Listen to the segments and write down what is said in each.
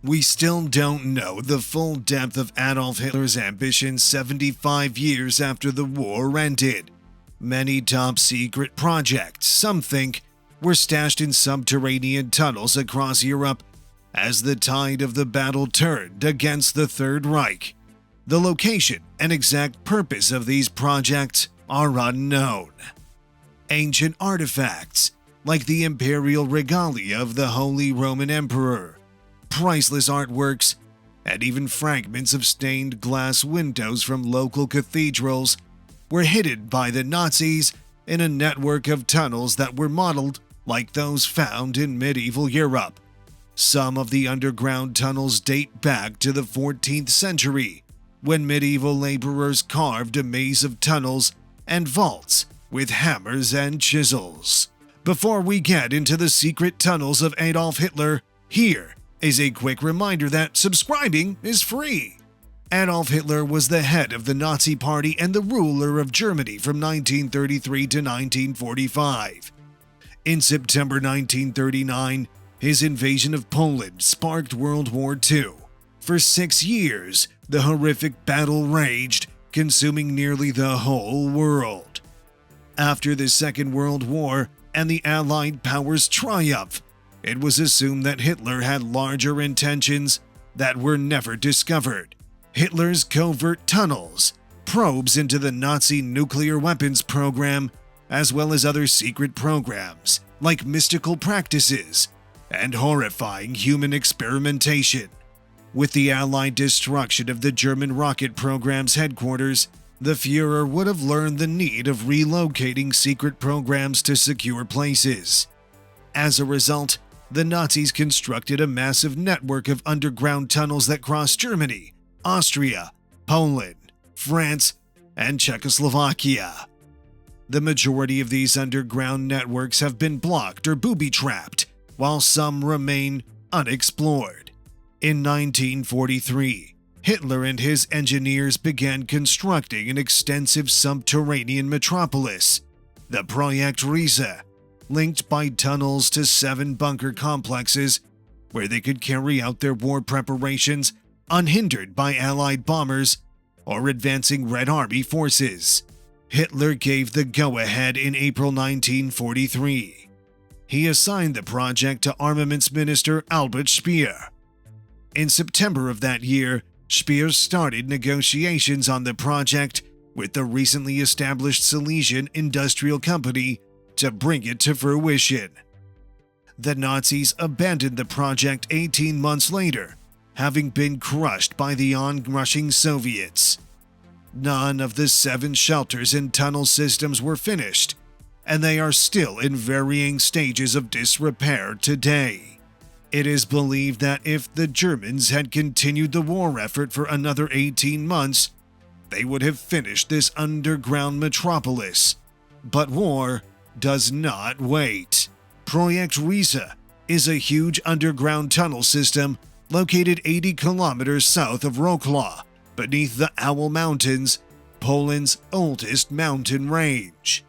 We still don't know the full depth of Adolf Hitler's ambitions 75 years after the war ended. Many top-secret projects, some think, were stashed in subterranean tunnels across Europe as the tide of the battle turned against the Third Reich. The location and exact purpose of these projects are unknown. Ancient artifacts, like the imperial regalia of the Holy Roman Emperor, priceless artworks, and even fragments of stained glass windows from local cathedrals were hidden by the Nazis in a network of tunnels that were modeled like those found in medieval Europe. Some of the underground tunnels date back to the 14th century, when medieval laborers carved a maze of tunnels and vaults with hammers and chisels. Before we get into the secret tunnels of Adolf Hitler, here is a quick reminder that subscribing is free. Adolf Hitler was the head of the Nazi Party and the ruler of Germany from 1933 to 1945. In September 1939, his invasion of Poland sparked World War II. For 6 years, the horrific battle raged, consuming nearly the whole world. After the Second World War and the Allied powers' triumph, it was assumed that Hitler had larger intentions that were never discovered. Hitler's covert tunnels, probes into the Nazi nuclear weapons program, as well as other secret programs like mystical practices and horrifying human experimentation. With the Allied destruction of the German rocket program's headquarters, the Führer would have learned the need of relocating secret programs to secure places. As a result, the Nazis constructed a massive network of underground tunnels that crossed Germany, Austria, Poland, France, and Czechoslovakia. The majority of these underground networks have been blocked or booby-trapped, while some remain unexplored. In 1943, Hitler and his engineers began constructing an extensive subterranean metropolis, the Projekt Reich, linked by tunnels to 7 bunker complexes where they could carry out their war preparations unhindered by Allied bombers or advancing Red Army forces. Hitler gave the go-ahead in April 1943. He assigned the project to Armaments Minister Albert Speer. In September of that year, Speer started negotiations on the project with the recently established Silesian Industrial Company to bring it to fruition. The Nazis abandoned the project 18 months later, having been crushed by the onrushing Soviets. None of the 7 shelters and tunnel systems were finished, and they are still in varying stages of disrepair today. It is believed that if the Germans had continued the war effort for another 18 months, they would have finished this underground metropolis. But war does not wait. Projekt Reich is a huge underground tunnel system located 80 kilometers south of Wrocław, beneath the Owl Mountains, Poland's oldest mountain range.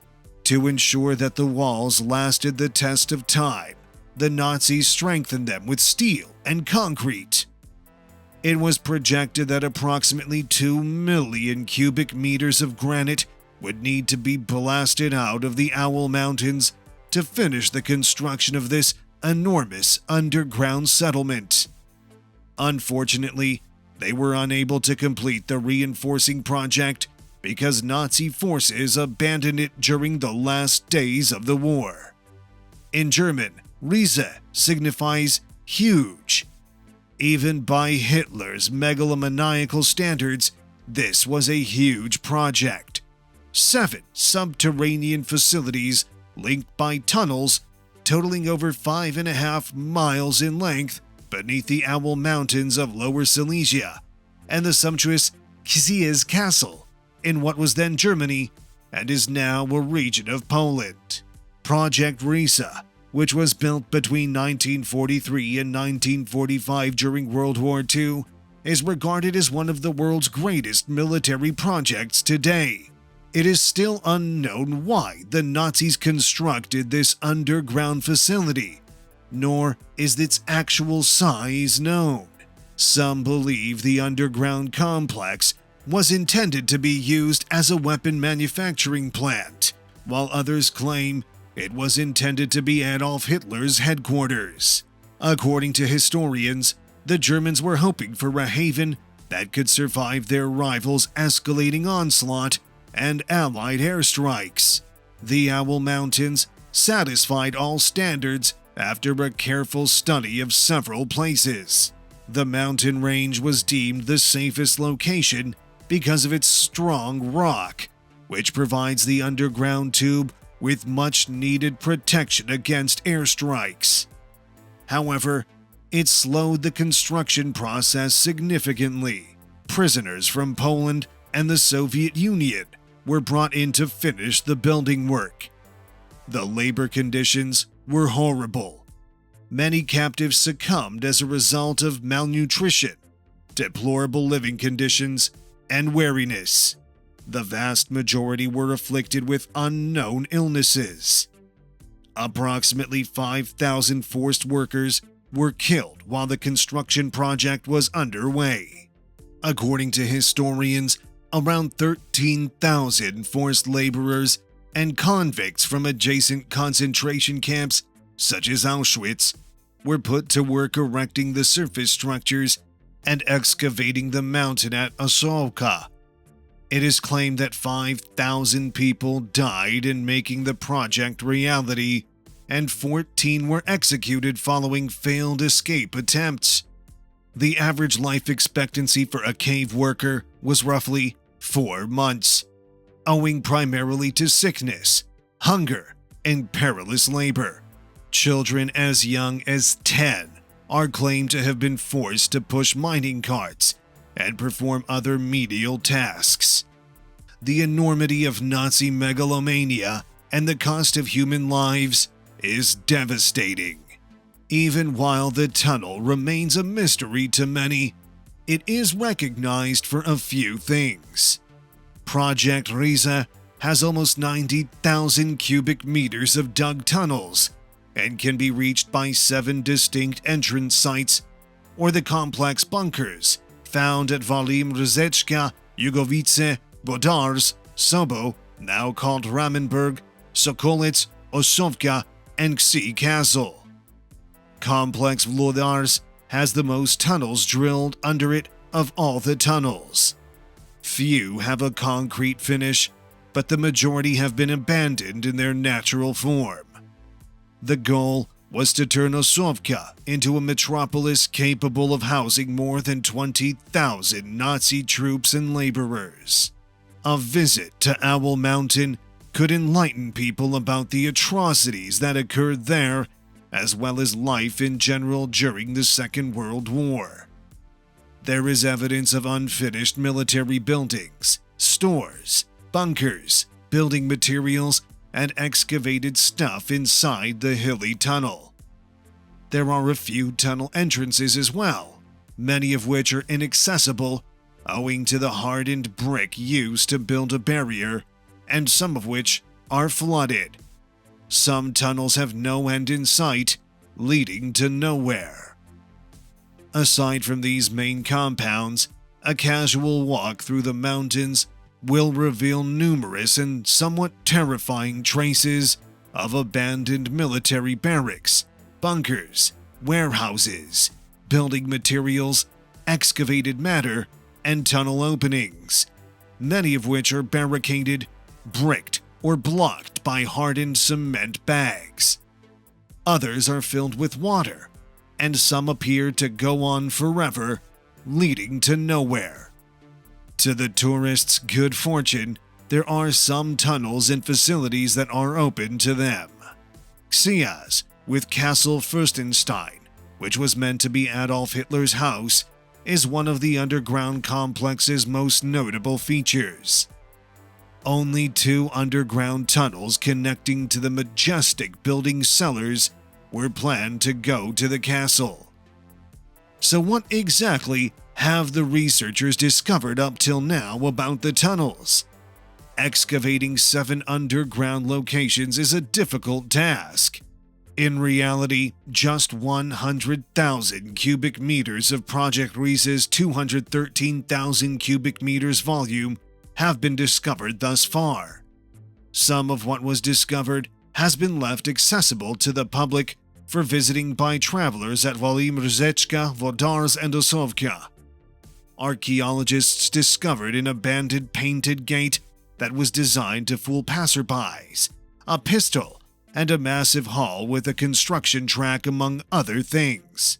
To ensure that the walls lasted the test of time, the Nazis strengthened them with steel and concrete. It was projected that approximately 2 million cubic meters of granite would need to be blasted out of the Owl Mountains to finish the construction of this enormous underground settlement. Unfortunately, they were unable to complete the reinforcing project because Nazi forces abandoned it during the last days of the war. In German, Riese signifies huge. Even by Hitler's megalomaniacal standards, this was a huge project. 7 subterranean facilities linked by tunnels totaling over 5.5 miles in length beneath the Owl Mountains of Lower Silesia and the sumptuous Kisiez Castle in what was then Germany and is now a region of Poland. Projekt Reich, which was built between 1943 and 1945 during World War II, is regarded as one of the world's greatest military projects today. It is still unknown why the Nazis constructed this underground facility, nor is its actual size known. Some believe the underground complex was intended to be used as a weapon manufacturing plant, while others claim it was intended to be Adolf Hitler's headquarters. According to historians, the Germans were hoping for a haven that could survive their rivals' escalating onslaught and Allied airstrikes. The Owl Mountains satisfied all standards after a careful study of several places. The mountain range was deemed the safest location because of its strong rock, which provides the underground tube with much-needed protection against airstrikes. However, it slowed the construction process significantly. Prisoners from Poland and the Soviet Union were brought in to finish the building work. The labor conditions were horrible. Many captives succumbed as a result of malnutrition, deplorable living conditions, and weariness. The vast majority were afflicted with unknown illnesses. Approximately 5,000 forced workers were killed while the construction project was underway. According to historians, around 13,000 forced laborers and convicts from adjacent concentration camps, such as Auschwitz, were put to work erecting the surface structures and excavating the mountain at Asovka. It is claimed that 5,000 people died in making the project reality, and 14 were executed following failed escape attempts. The average life expectancy for a cave worker was roughly 4 months, owing primarily to sickness, hunger, and perilous labor. Children as young as 10 are claimed to have been forced to push mining carts and perform other menial tasks. The enormity of Nazi megalomania and the cost of human lives is devastating. Even while the tunnel remains a mystery to many, it is recognized for a few things. Project Riese has almost 90,000 cubic meters of dug tunnels and can be reached by 7 distinct entrance sites, or the complex bunkers found at Walim Rzeczka, Jugowice, Bodars, Sobo, now called Ramenberg, Sokolec, Osovka, and Ksi Castle. Complex Vlodars has the most tunnels drilled under it of all the tunnels. Few have a concrete finish, but the majority have been abandoned in their natural form. The goal was to turn Osovka into a metropolis capable of housing more than 20,000 Nazi troops and laborers. A visit to Owl Mountain could enlighten people about the atrocities that occurred there, as well as life in general during the Second World War. There is evidence of unfinished military buildings, stores, bunkers, building materials, and excavated stuff inside the hilly tunnel. There are a few tunnel entrances as well, many of which are inaccessible owing to the hardened brick used to build a barrier, and some of which are flooded. Some tunnels have no end in sight, leading to nowhere. Aside from these main compounds, a casual walk through the mountains will reveal numerous and somewhat terrifying traces of abandoned military barracks, bunkers, warehouses, building materials, excavated matter, and tunnel openings, many of which are barricaded, bricked, or blocked by hardened cement bags. Others are filled with water, and some appear to go on forever, leading to nowhere. To the tourists' good fortune, there are some tunnels and facilities that are open to them. Xias, with Castle Fürstenstein, which was meant to be Adolf Hitler's house, is one of the underground complex's most notable features. Only 2 underground tunnels connecting to the majestic building cellars were planned to go to the castle. So what exactly have the researchers discovered up till now about the tunnels? Excavating 7 underground locations is a difficult task. In reality, just 100,000 cubic meters of Project Risa's 213,000 cubic meters volume have been discovered thus far. Some of what was discovered has been left accessible to the public for visiting by travelers at Wolimirzycka, Wodars, and Osowka. Archaeologists discovered an abandoned painted gate that was designed to fool passerbys, a pistol, and a massive hall with a construction track, among other things.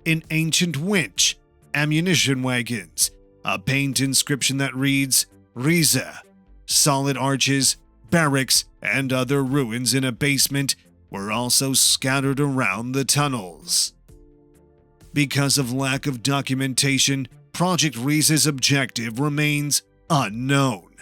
An ancient winch, ammunition wagons, a paint inscription that reads Riza, solid arches, barracks, and other ruins in a basement were also scattered around the tunnels. Because of lack of documentation, Project Risa's objective remains unknown.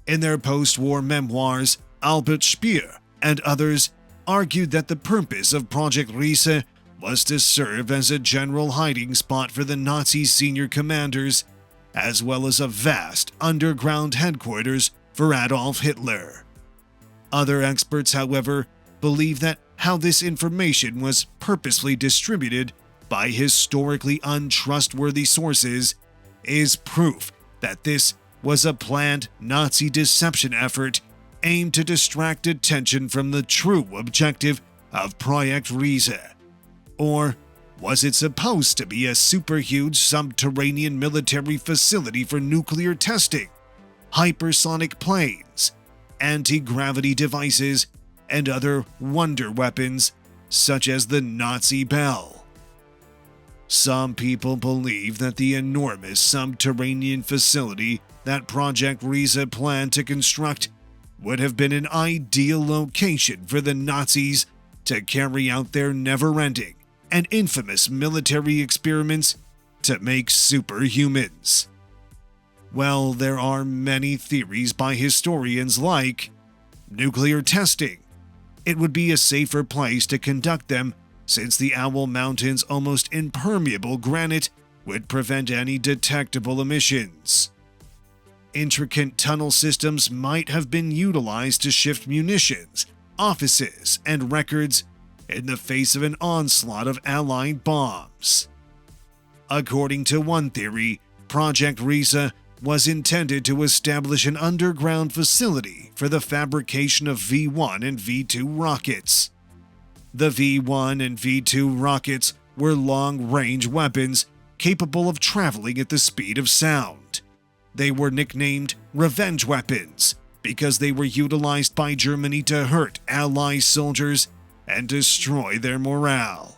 In their post-war memoirs, Albert Speer and others argued that the purpose of Project Risa was to serve as a general hiding spot for the Nazi senior commanders, as well as a vast underground headquarters for Adolf Hitler. Other experts, however, believe that how this information was purposely distributed by historically untrustworthy sources is proof that this was a planned Nazi deception effort aimed to distract attention from the true objective of Project Risa. Or was it supposed to be a superhuge subterranean military facility for nuclear testing, hypersonic planes, anti-gravity devices, and other wonder weapons such as the Nazi Bell? Some people believe that the enormous subterranean facility that Project Risa planned to construct would have been an ideal location for the Nazis to carry out their never-ending and infamous military experiments to make superhumans. Well, there are many theories by historians like nuclear testing. It would be a safer place to conduct them since the Owl Mountain's almost impermeable granite would prevent any detectable emissions. Intricate tunnel systems might have been utilized to shift munitions, offices, and records in the face of an onslaught of Allied bombs. According to one theory, Project Risa was intended to establish an underground facility for the fabrication of V-1 and V-2 rockets. The V-1 and V-2 rockets were long-range weapons capable of traveling at the speed of sound. They were nicknamed revenge weapons because they were utilized by Germany to hurt Allied soldiers and destroy their morale.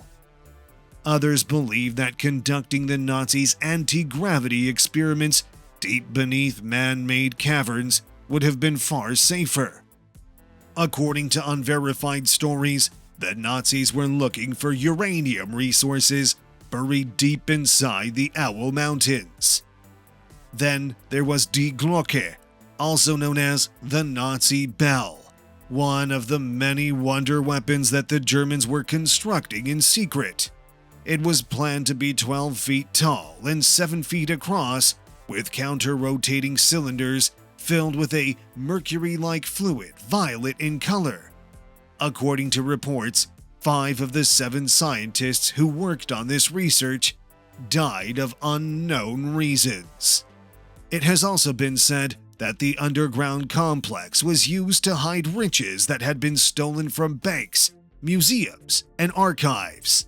Others believe that conducting the Nazis' anti-gravity experiments deep beneath man-made caverns would have been far safer. According to unverified stories, the Nazis were looking for uranium resources buried deep inside the Owl Mountains. Then there was Die Glocke, also known as the Nazi Bell, one of the many wonder weapons that the Germans were constructing in secret. It was planned to be 12 feet tall and 7 feet across, with counter-rotating cylinders filled with a mercury-like fluid, violet in color. According to reports, 5 of the 7 scientists who worked on this research died of unknown reasons. It has also been said that the underground complex was used to hide riches that had been stolen from banks, museums, and archives.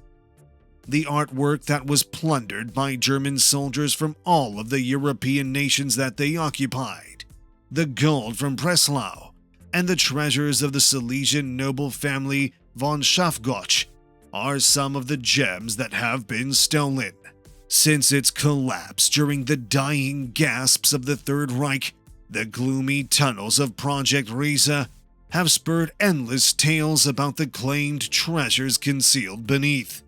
The artwork that was plundered by German soldiers from all of the European nations that they occupied, the gold from Breslau, and the treasures of the Silesian noble family von Schaffgotsch are some of the gems that have been stolen. Since its collapse during the dying gasps of the Third Reich, the gloomy tunnels of Project Risa have spurred endless tales about the claimed treasures concealed beneath.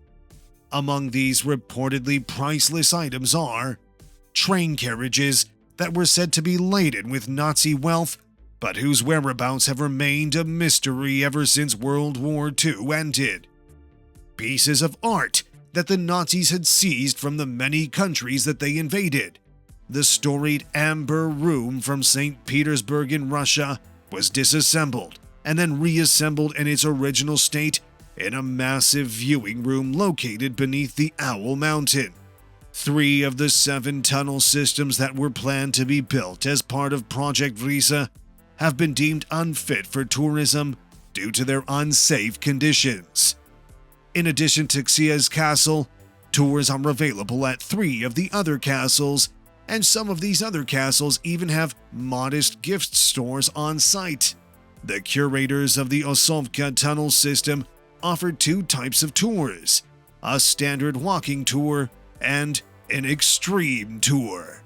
Among these reportedly priceless items are train carriages that were said to be laden with Nazi wealth, but whose whereabouts have remained a mystery ever since World War II ended. Pieces of art that the Nazis had seized from the many countries that they invaded. The storied Amber Room from St. Petersburg in Russia was disassembled and then reassembled in its original state in a massive viewing room located beneath the Owl Mountain. 3 of the 7 tunnel systems that were planned to be built as part of Project Riese have been deemed unfit for tourism due to their unsafe conditions. In addition to Xia's castle, tours are available at 3 of the other castles, and some of these other castles even have modest gift stores on site. The curators of the Osovka tunnel system offered 2 types of tours: a standard walking tour and an extreme tour.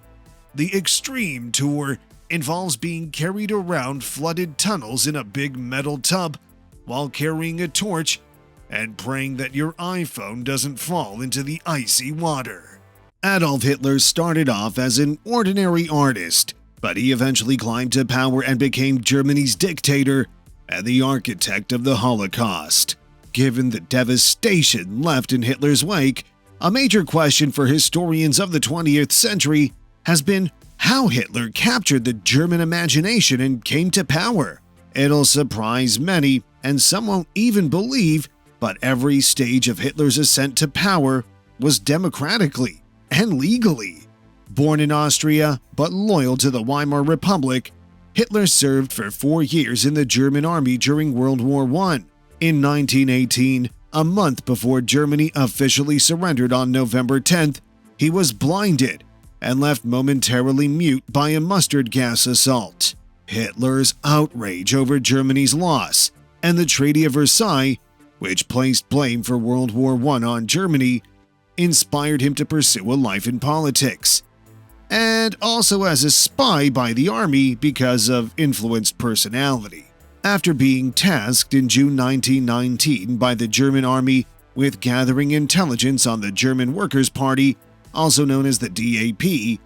The extreme tour involves being carried around flooded tunnels in a big metal tub while carrying a torch and praying that your iPhone doesn't fall into the icy water. Adolf Hitler started off as an ordinary artist, but he eventually climbed to power and became Germany's dictator and the architect of the Holocaust. Given the devastation left in Hitler's wake, a major question for historians of the 20th century has been how Hitler captured the German imagination and came to power. It'll surprise many, and some won't even believe, but every stage of Hitler's ascent to power was democratically and legally. Born in Austria, but loyal to the Weimar Republic, Hitler served for 4 years in the German army during World War I. In 1918, a month before Germany officially surrendered on November 10th, he was blinded and left momentarily mute by a mustard gas assault. Hitler's outrage over Germany's loss and the Treaty of Versailles, which placed blame for World War I on Germany, inspired him to pursue a life in politics, and also as a spy by the army because of influenced personality. After being tasked in June 1919 by the German army with gathering intelligence on the German Workers' Party, also known as the DAP,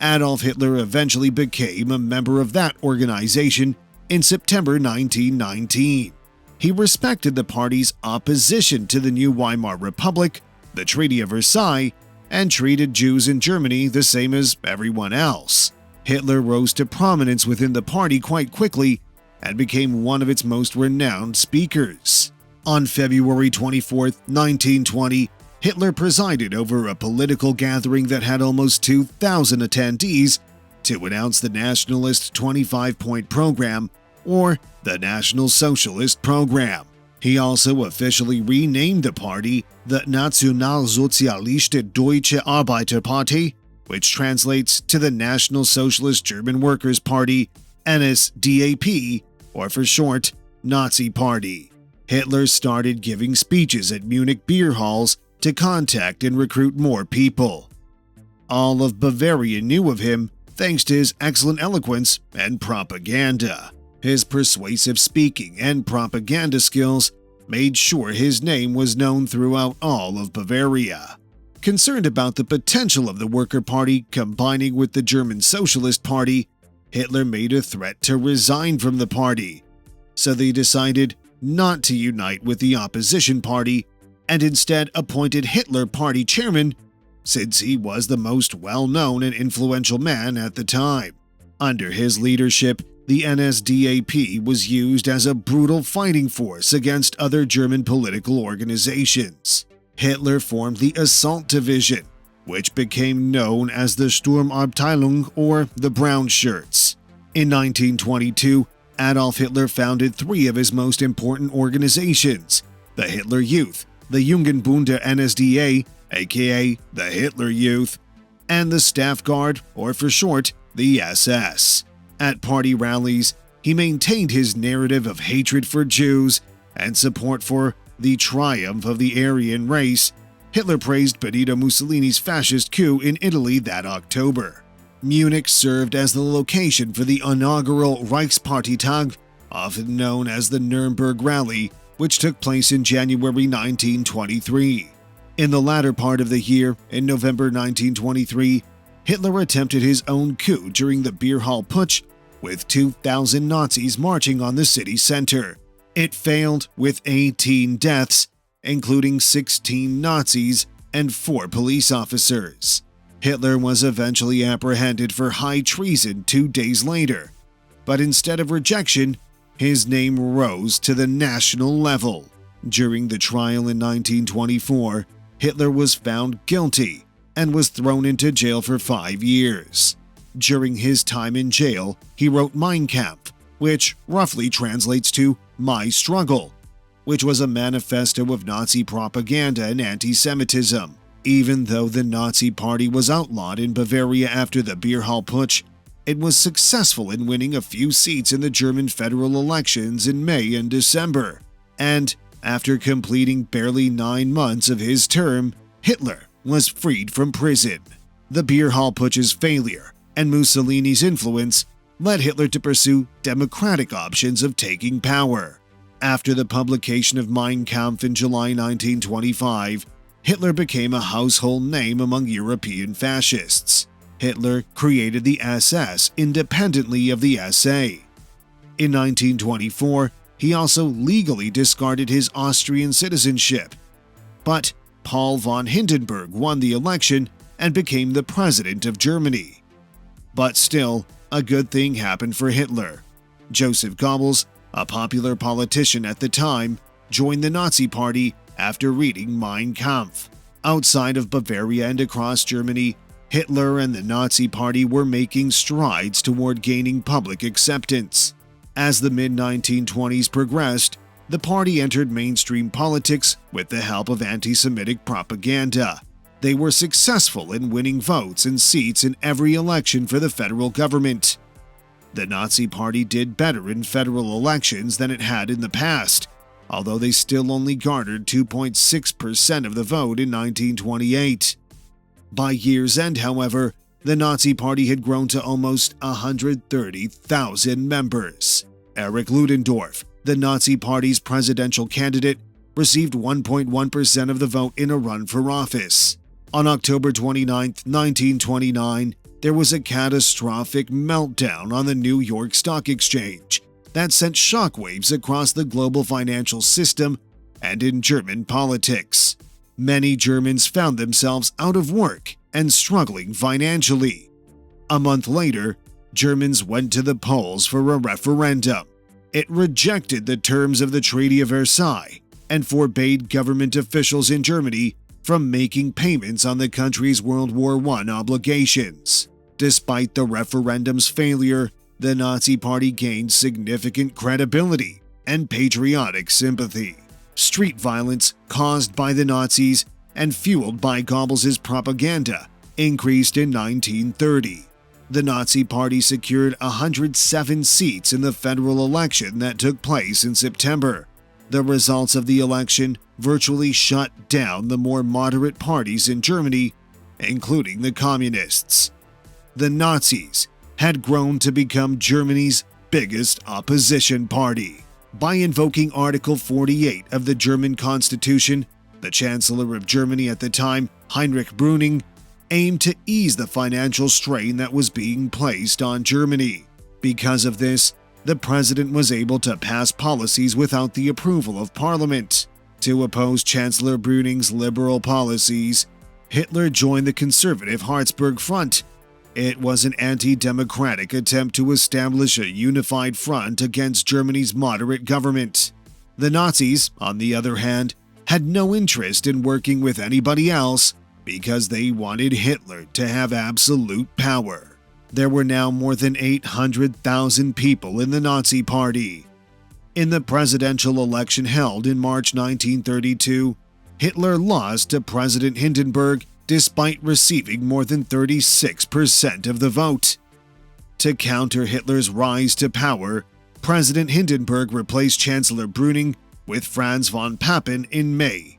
Adolf Hitler eventually became a member of that organization in September 1919. He respected the party's opposition to the new Weimar Republic, the Treaty of Versailles, and treated Jews in Germany the same as everyone else. Hitler rose to prominence within the party quite quickly and became one of its most renowned speakers. On February 24, 1920, Hitler presided over a political gathering that had almost 2,000 attendees to announce the Nationalist 25-point program, or the National Socialist Program. He also officially renamed the party the Nationalsozialistische Deutsche Arbeiterpartei, which translates to the National Socialist German Workers' Party, NSDAP, or for short, Nazi Party. Hitler started giving speeches at Munich beer halls to contact and recruit more people. All of Bavaria knew of him thanks to his excellent eloquence and propaganda. His persuasive speaking and propaganda skills made sure his name was known throughout all of Bavaria. Concerned about the potential of the Worker Party combining with the German Socialist Party, Hitler made a threat to resign from the party. So they decided not to unite with the opposition party and instead appointed Hitler party chairman, since he was the most well-known and influential man at the time. Under his leadership, the NSDAP was used as a brutal fighting force against other German political organizations. Hitler formed the Assault Division, which became known as the Sturmabteilung or the Brown Shirts. In 1922, Adolf Hitler founded 3 of his most important organizations: the Hitler Youth, the Jungenbund der NSDA, aka the Hitler Youth, and the Staff Guard, or for short, the SS. At party rallies, he maintained his narrative of hatred for Jews and support for the triumph of the Aryan race. Hitler praised Benito Mussolini's fascist coup in Italy that October. Munich served as the location for the inaugural Reichsparteitag, often known as the Nuremberg Rally, which took place in January 1923. In the latter part of the year, in November 1923, Hitler attempted his own coup during the beer hall putsch, with 2,000 Nazis marching on the city center. It failed with 18 deaths, including 16 Nazis and 4 police officers. Hitler was eventually apprehended for high treason 2 days later, but instead of rejection, his name rose to the national level. During the trial in 1924, Hitler was found guilty and was thrown into jail for 5 years. During his time in jail, he wrote Mein Kampf, which roughly translates to My Struggle, which was a manifesto of Nazi propaganda and anti-Semitism. Even though the Nazi Party was outlawed in Bavaria after the Beer Hall Putsch, it was successful in winning a few seats in the German federal elections in May and December. And after completing barely 9 months of his term, Hitler was freed from prison. The Beer Hall Putsch's failure and Mussolini's influence led Hitler to pursue democratic options of taking power. After the publication of Mein Kampf in July 1925, Hitler became a household name among European fascists. Hitler created the SS independently of the SA. In 1924, he also legally discarded his Austrian citizenship. But Paul von Hindenburg won the election and became the president of Germany. But still, a good thing happened for Hitler. Joseph Goebbels, a popular politician at the time, joined the Nazi Party after reading Mein Kampf. Outside of Bavaria and across Germany, Hitler and the Nazi Party were making strides toward gaining public acceptance. As the mid-1920s progressed, the party entered mainstream politics with the help of anti-Semitic propaganda. They were successful in winning votes and seats in every election for the federal government. The Nazi Party did better in federal elections than it had in the past, although they still only garnered 2.6% of the vote in 1928. By year's end, however, the Nazi Party had grown to almost 130,000 members. Erich Ludendorff, the Nazi Party's presidential candidate, received 1.1% of the vote in a run for office. On October 29, 1929, there was a catastrophic meltdown on the New York Stock Exchange that sent shockwaves across the global financial system and in German politics. Many Germans found themselves out of work and struggling financially. A month later, Germans went to the polls for a referendum. It rejected the terms of the Treaty of Versailles and forbade government officials in Germany from making payments on the country's World War I obligations. Despite the referendum's failure, the Nazi Party gained significant credibility and patriotic sympathy. Street violence caused by the Nazis and fueled by Goebbels' propaganda increased in 1930. The Nazi Party secured 107 seats in the federal election that took place in September. The results of the election virtually shut down the more moderate parties in Germany, including the Communists. The Nazis had grown to become Germany's biggest opposition party. By invoking Article 48 of the German Constitution, the Chancellor of Germany at the time, Heinrich Brüning, aimed to ease the financial strain that was being placed on Germany. Because of this, the president was able to pass policies without the approval of parliament. To oppose Chancellor Brüning's liberal policies, Hitler joined the conservative Harzburg Front. It was an anti-democratic attempt to establish a unified front against Germany's moderate government. The Nazis, on the other hand, had no interest in working with anybody else because they wanted Hitler to have absolute power. There were now more than 800,000 people in the Nazi Party. In the presidential election held in March 1932, Hitler lost to President Hindenburg despite receiving more than 36% of the vote. To counter Hitler's rise to power, President Hindenburg replaced Chancellor Brüning with Franz von Papen in May.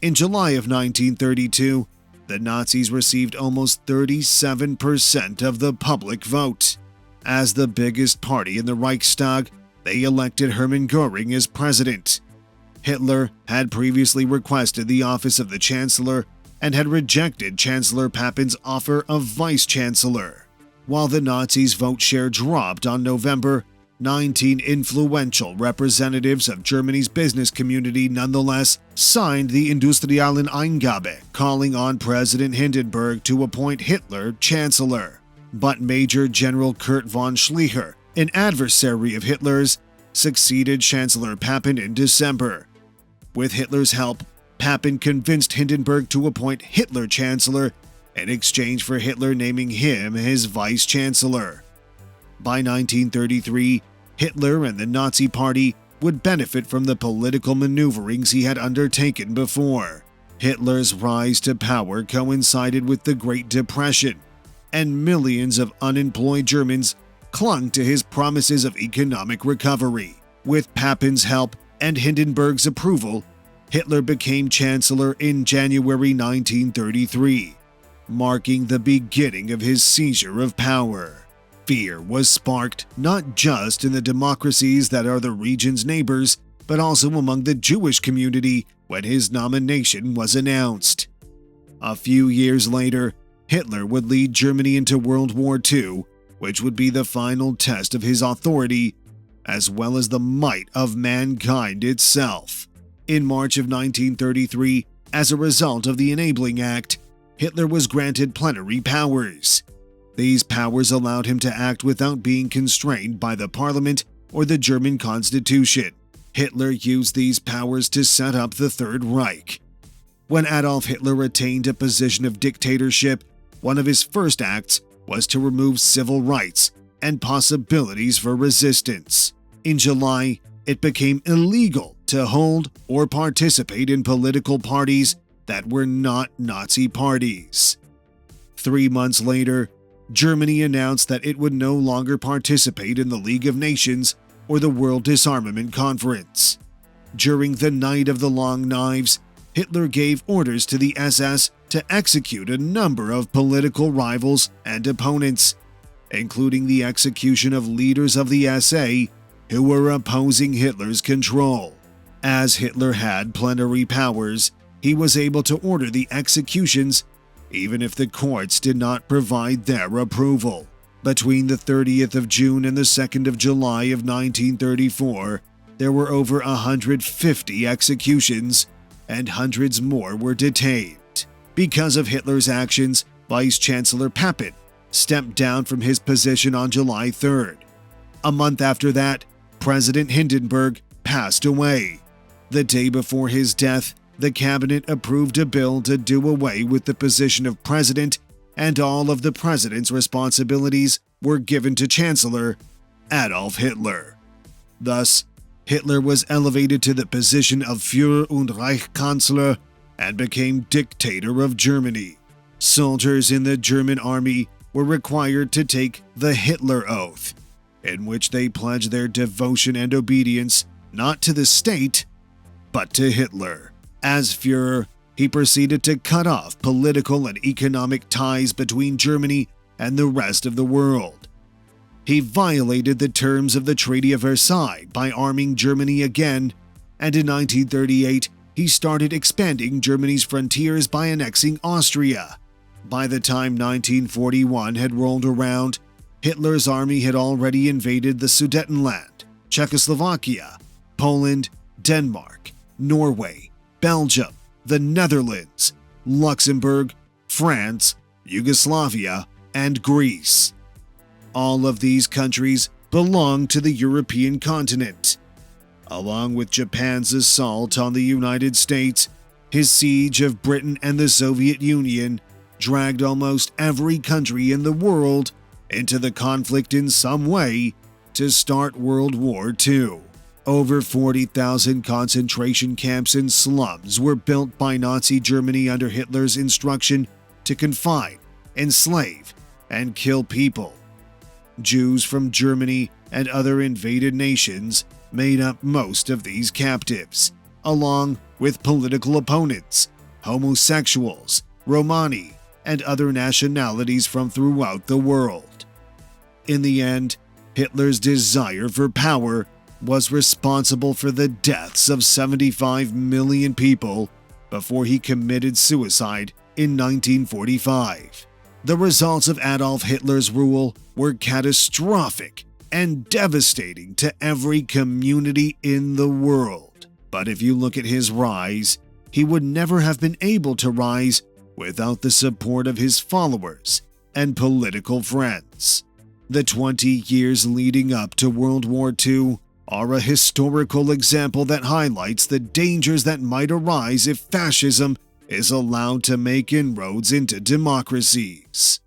In July of 1932, the Nazis received almost 37% of the public vote. As the biggest party in the Reichstag, they elected Hermann Göring as president. Hitler had previously requested the office of the Chancellor and had rejected Chancellor Papen's offer of Vice-Chancellor. While the Nazis' vote share dropped on November, 19 influential representatives of Germany's business community nonetheless signed the Industriellen-Eingabe, calling on President Hindenburg to appoint Hitler Chancellor. But Major General Kurt von Schleicher, an adversary of Hitler's, succeeded Chancellor Papen in December. With Hitler's help, Papen convinced Hindenburg to appoint Hitler Chancellor in exchange for Hitler naming him his Vice-Chancellor. By 1933, Hitler and the Nazi Party would benefit from the political maneuverings he had undertaken before. Hitler's rise to power coincided with the Great Depression, and millions of unemployed Germans clung to his promises of economic recovery. With Papen's help and Hindenburg's approval, Hitler became Chancellor in January 1933, marking the beginning of his seizure of power. Fear was sparked not just in the democracies that are the region's neighbors, but also among the Jewish community when his nomination was announced. A few years later, Hitler would lead Germany into World War II, which would be the final test of his authority, as well as the might of mankind itself. In March of 1933, as a result of the Enabling Act, Hitler was granted plenary powers. These powers allowed him to act without being constrained by the parliament or the German constitution. Hitler used these powers to set up the Third Reich. When Adolf Hitler attained a position of dictatorship, one of his first acts was to remove civil rights and possibilities for resistance. In July, it became illegal to hold or participate in political parties that were not Nazi parties. 3 months later, Germany announced that it would no longer participate in the League of Nations or the World Disarmament Conference. During the Night of the Long Knives, Hitler gave orders to the SS to execute a number of political rivals and opponents, including the execution of leaders of the SA who were opposing Hitler's control. As Hitler had plenary powers, he was able to order the executions even if the courts did not provide their approval. Between the 30th of June and the 2nd of July of 1934, there were over 150 executions, and hundreds more were detained. Because of Hitler's actions, Vice-Chancellor Papen stepped down from his position on July 3rd. A month after that, President Hindenburg passed away. The day before his death, the cabinet approved a bill to do away with the position of president, and all of the president's responsibilities were given to Chancellor Adolf Hitler. Thus, Hitler was elevated to the position of Führer und Reich Kanzler and became dictator of Germany. Soldiers in the German army were required to take the Hitler Oath, in which they pledged their devotion and obedience not to the state, but to Hitler. As Führer, he proceeded to cut off political and economic ties between Germany and the rest of the world. He violated the terms of the Treaty of Versailles by arming Germany again, and in 1938, he started expanding Germany's frontiers by annexing Austria. By the time 1941 had rolled around, Hitler's army had already invaded the Sudetenland, Czechoslovakia, Poland, Denmark, Norway, Belgium, the Netherlands, Luxembourg, France, Yugoslavia, and Greece. All of these countries belong to the European continent. Along with Japan's assault on the United States, his siege of Britain and the Soviet Union dragged almost every country in the world into the conflict in some way to start World War II. Over 40,000 concentration camps and slums were built by Nazi Germany under Hitler's instruction to confine, enslave, and kill people. Jews from Germany and other invaded nations made up most of these captives, along with political opponents, homosexuals, Romani, and other nationalities from throughout the world. In the end, Hitler's desire for power was responsible for the deaths of 75 million people before he committed suicide in 1945. The results of Adolf Hitler's rule were catastrophic and devastating to every community in the world. But if you look at his rise, he would never have been able to rise without the support of his followers and political friends. The 20 years leading up to World War II are a historical example that highlights the dangers that might arise if fascism is allowed to make inroads into democracies.